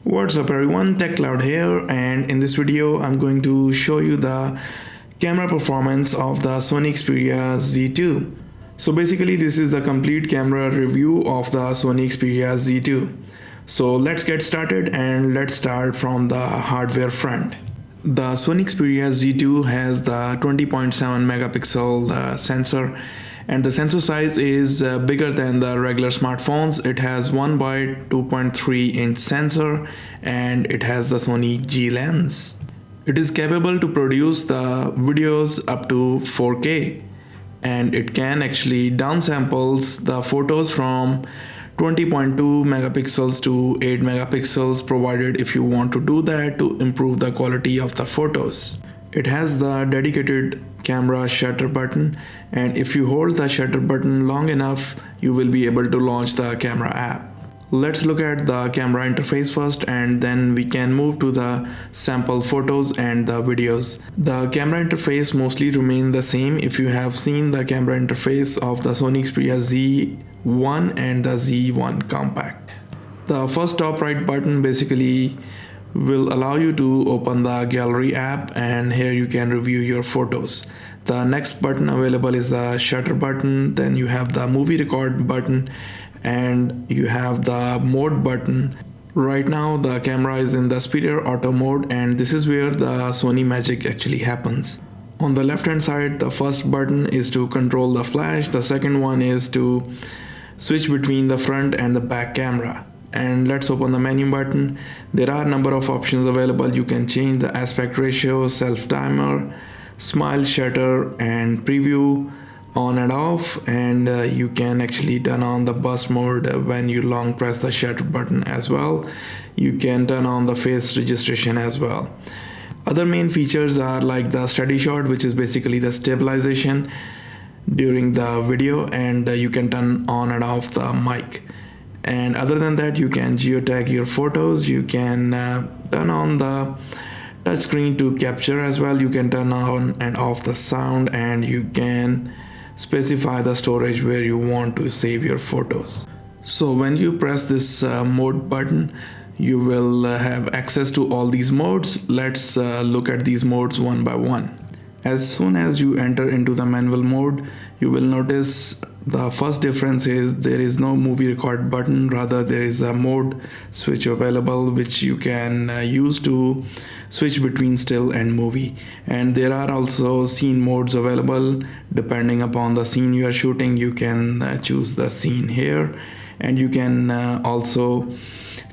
What's up everyone, TechCloud here, and in this video I'm going to show you the camera performance of the Sony Xperia Z2. So basically this is the complete camera review of the Sony Xperia Z2. So let's get started, and let's start from the hardware front. The Sony Xperia Z2 has the 20.7 megapixel sensor, and the sensor size is bigger than the regular smartphones. It has 1 by 2.3 inch sensor, and it has the Sony G lens. It is capable to produce the videos up to 4K, and it can actually downsamples the photos from 20.2 megapixels to 8 megapixels, provided if you want to do that to improve the quality of the photos. It has the dedicated camera shutter button, and if you hold the shutter button long enough, you will be able to launch the camera app. Let's look at the camera interface first, and then we can move to the sample photos and the videos. The camera interface mostly remain the same if you have seen the camera interface of the Sony Xperia Z1 and the Z1 Compact. The first top right button basically will allow you to open the gallery app, and here you can review your photos. The next button available is the shutter button, then you have the movie record button, and you have the mode button. Right now the camera is in the superior auto mode, and this is where the Sony magic actually happens. On the left hand side, the first button is to control the flash, the second one is to switch between the front and the back camera. And let's open the menu button. There are a number of options available. You can change the aspect ratio, self timer, smile shutter, and preview on and off, and you can actually turn on the burst mode when you long press the shutter button as well. You can turn on the face registration as well. Other main features are like the steady shot, which is basically the stabilization during the video, and you can turn on and off the mic. And other than that, you can geotag your photos, you can turn on the touchscreen to capture as well, you can turn on and off the sound, and you can specify the storage where you want to save your photos. So when you press this mode button, you will have access to all these modes. Let's look at these modes one by one. As soon as you enter into the manual mode, you will notice the first difference is there is no movie record button, rather there is a mode switch available which you can use to switch between still and movie. And there are also scene modes available. Depending upon the scene you are shooting, you can choose the scene here, and you can also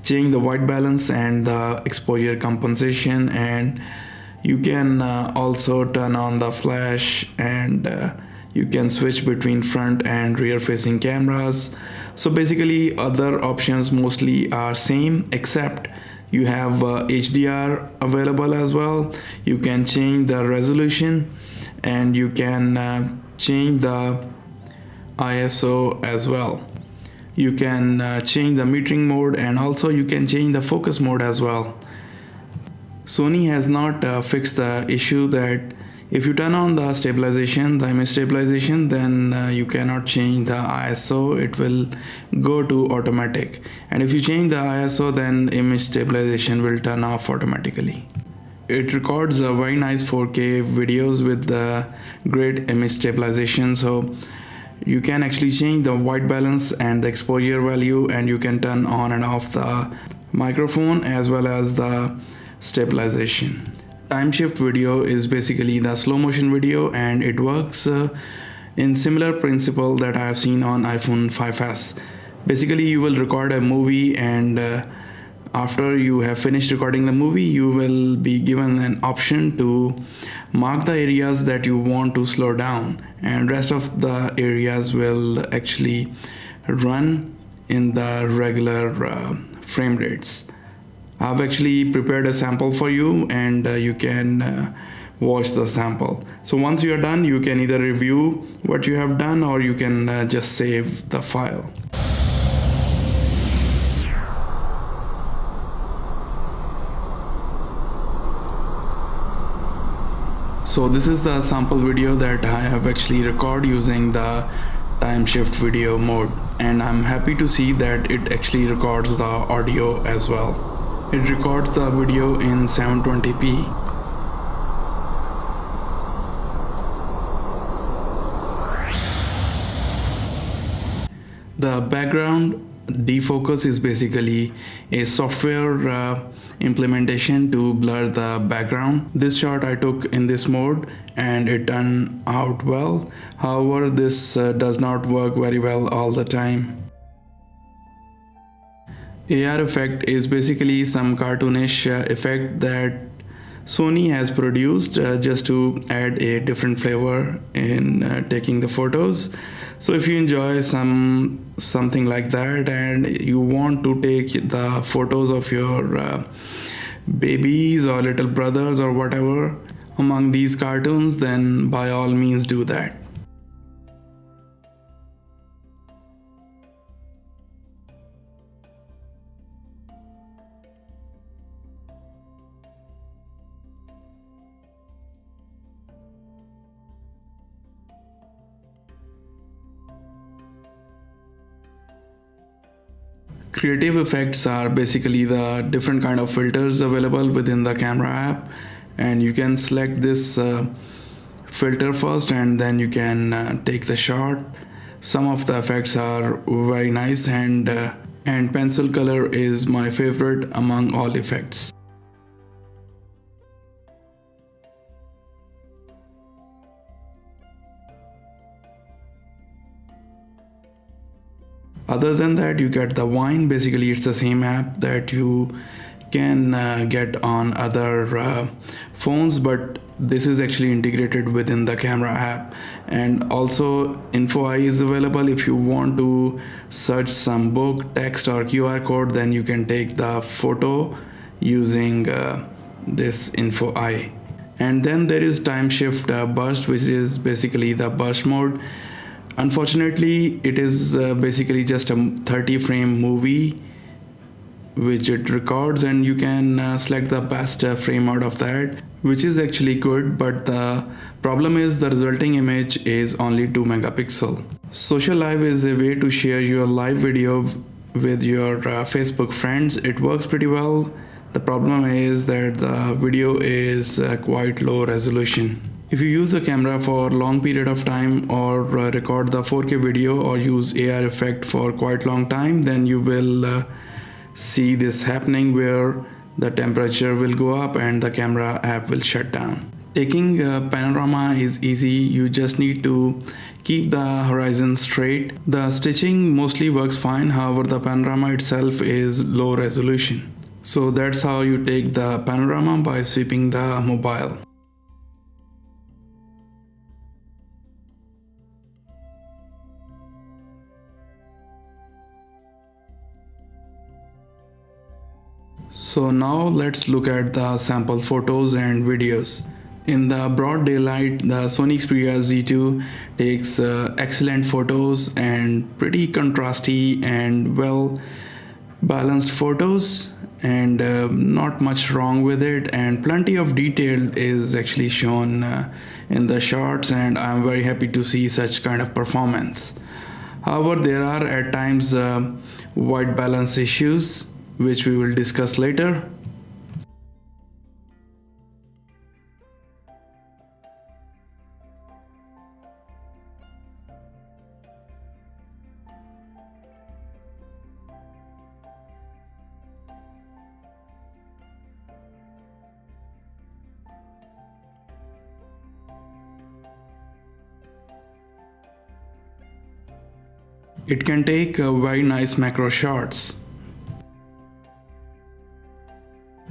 change the white balance and the exposure compensation, and you can also turn on the flash, and you can switch between front and rear facing cameras. So basically other options mostly are same, except you have HDR available as well. You can change the resolution, and you can change the ISO as well. You can change the metering mode, and also you can change the focus mode as well. Sony has not fixed the issue that if you turn on the stabilization, the image stabilization, then you cannot change the ISO, it will go to automatic. And if you change the ISO, then image stabilization will turn off automatically. It records very nice 4K videos with the great image stabilization. So you can actually change the white balance and the exposure value, and you can turn on and off the microphone as well as the stabilization. Time shift video is basically the slow motion video, and it works in similar principle that I have seen on iPhone 5s. Basically you will record a movie, and after you have finished recording the movie, you will be given an option to mark the areas that you want to slow down, and rest of the areas will actually run in the regular frame rates. I've actually prepared a sample for you, and you can watch the sample. So once you are done, you can either review what you have done, or you can just save the file. So this is the sample video that I have actually recorded using the time shift video mode, and I'm happy to see that it actually records the audio as well. It records the video in 720p. The background defocus is basically a software implementation to blur the background. This shot I took in this mode and it turned out well. However, this does not work very well all the time. AR effect is basically some cartoonish effect that Sony has produced just to add a different flavor in taking the photos. So if you enjoy something like that and you want to take the photos of your babies or little brothers or whatever among these cartoons, then by all means do that. Creative effects are basically the different kind of filters available within the camera app, and you can select this filter first and then you can take the shot. Some of the effects are very nice, and pencil color is my favorite among all effects. Other than that, you get the Vine. Basically, it's the same app that you can get on other phones, but this is actually integrated within the camera app. And also InfoEye is available. If you want to search some book, text or QR code, then you can take the photo using this InfoEye. And then there is time shift burst, which is basically the burst mode. Unfortunately, it is basically just a 30 frame movie which it records, and you can select the best frame out of that, which is actually good, but the problem is the resulting image is only 2 megapixel. Social Live is a way to share your live video with your Facebook friends. It works pretty well. The problem is that the video is quite low resolution. If you use the camera for a long period of time or record the 4K video or use AR effect for quite long time, then you will see this happening where the temperature will go up and the camera app will shut down. Taking panorama is easy. You just need to keep the horizon straight. The stitching mostly works fine. However, the panorama itself is low resolution. So that's how you take the panorama, by sweeping the mobile. So now let's look at the sample photos and videos. In the broad daylight, the Sony Xperia Z2 takes excellent photos and pretty contrasty and well balanced photos, and not much wrong with it, and plenty of detail is actually shown in the shots, and I'm very happy to see such kind of performance. However, there are at times white balance issues which we will discuss later. It can take very nice macro shots.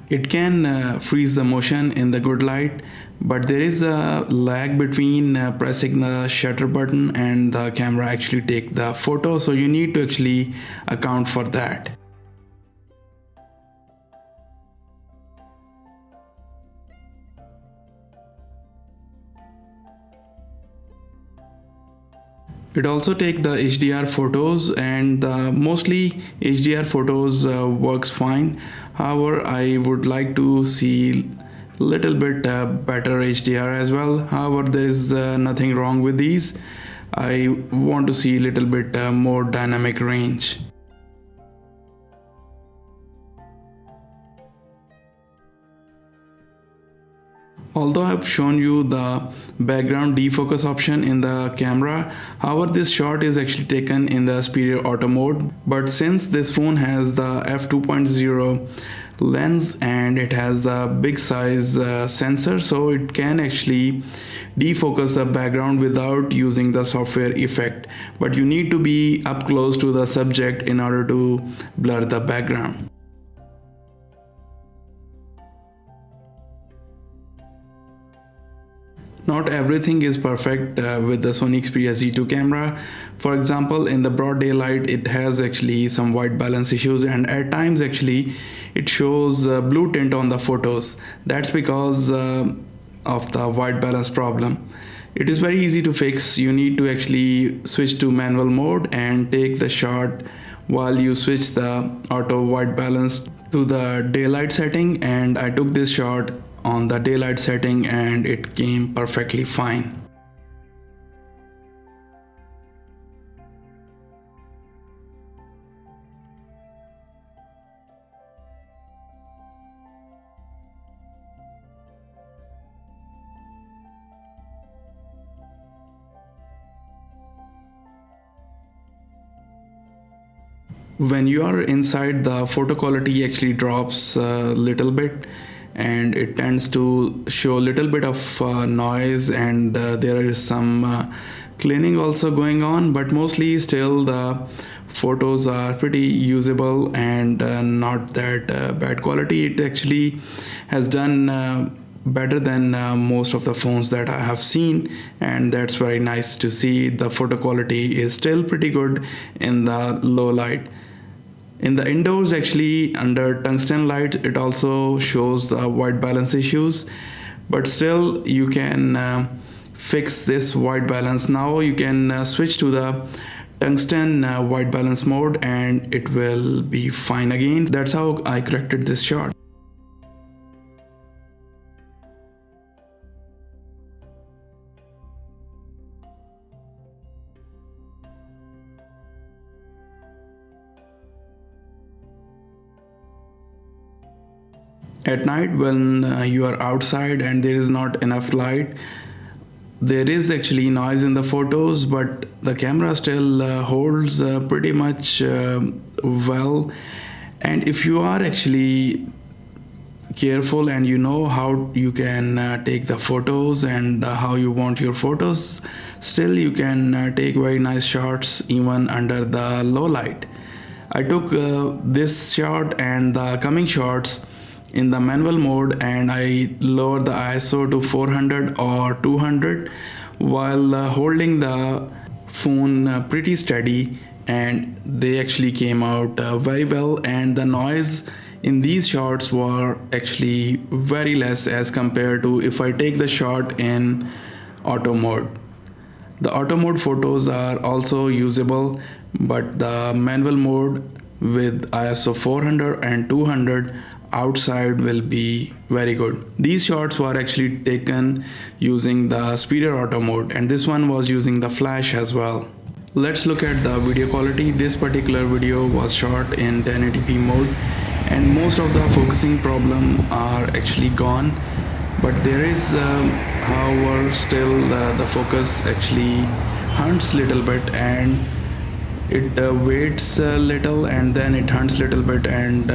It can freeze the motion in the good light, but there is a lag between pressing the shutter button and the camera actually take the photo, so you need to actually account for that. It also takes the HDR photos, and mostly HDR photos works fine. However, I would like to see little bit better HDR as well. However, there is nothing wrong with these. I want to see a little bit more dynamic range. Although I've shown you the background defocus option in the camera, however this shot is actually taken in the Xperia auto mode. But since this phone has the f2.0 lens and it has the big size sensor, so it can actually defocus the background without using the software effect. But you need to be up close to the subject in order to blur the background. Not everything is perfect with the Sony Xperia Z2 camera. For example, in the broad daylight, it has actually some white balance issues, and at times actually it shows blue tint on the photos. That's because of the white balance problem. It is very easy to fix. You need to actually switch to manual mode and take the shot while you switch the auto white balance to the daylight setting, and I took this shot on the daylight setting and it came perfectly fine. When you are inside, the photo quality actually drops a little bit and it tends to show a little bit of noise, and there is some cleaning also going on, but mostly still the photos are pretty usable and not that bad quality. It actually has done better than most of the phones that I have seen, and that's very nice to see. The photo quality is still pretty good in the low light. In the indoors, actually under tungsten light, it also shows the white balance issues, but still you can fix this white balance. Now you can switch to the tungsten white balance mode and it will be fine again. That's how I corrected this shot. At night, when you are outside and there is not enough light, there is actually noise in the photos, but the camera still holds pretty much well. And if you are actually careful and you know how you can take the photos and how you want your photos, still you can take very nice shots even under the low light. I took this shot and the coming shots in the manual mode, and I lowered the ISO to 400 or 200 while holding the phone pretty steady, and they actually came out very well, and the noise in these shots were actually very less as compared to if I take the shot in auto mode. The auto mode photos are also usable, but the manual mode with ISO 400 and 200 outside will be very good. These shots were actually taken using the Xperia auto mode, and this one was using the flash as well. Let's look at the video quality. This particular video was shot in 1080p mode, and most of the focusing problem are actually gone, but there is however still the focus actually hunts little bit, and it waits a little and then it hunts little bit, and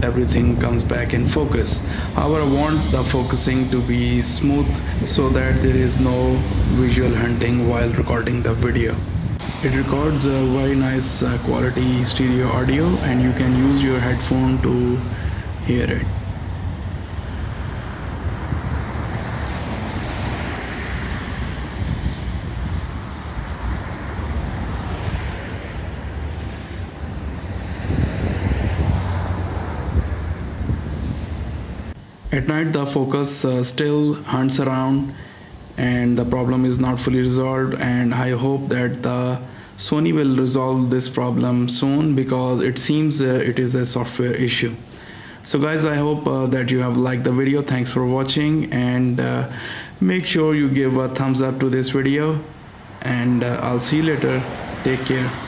everything comes back in focus. However, I want the focusing to be smooth so that there is no visual hunting while recording the video. It records a very nice quality stereo audio, and you can use your headphone to hear it. At night, the focus still hunts around and the problem is not fully resolved, and I hope that the Sony will resolve this problem soon, because it seems it is a software issue. So guys, I hope that you have liked the video. Thanks for watching, and make sure you give a thumbs up to this video, and I'll see you later. Take care.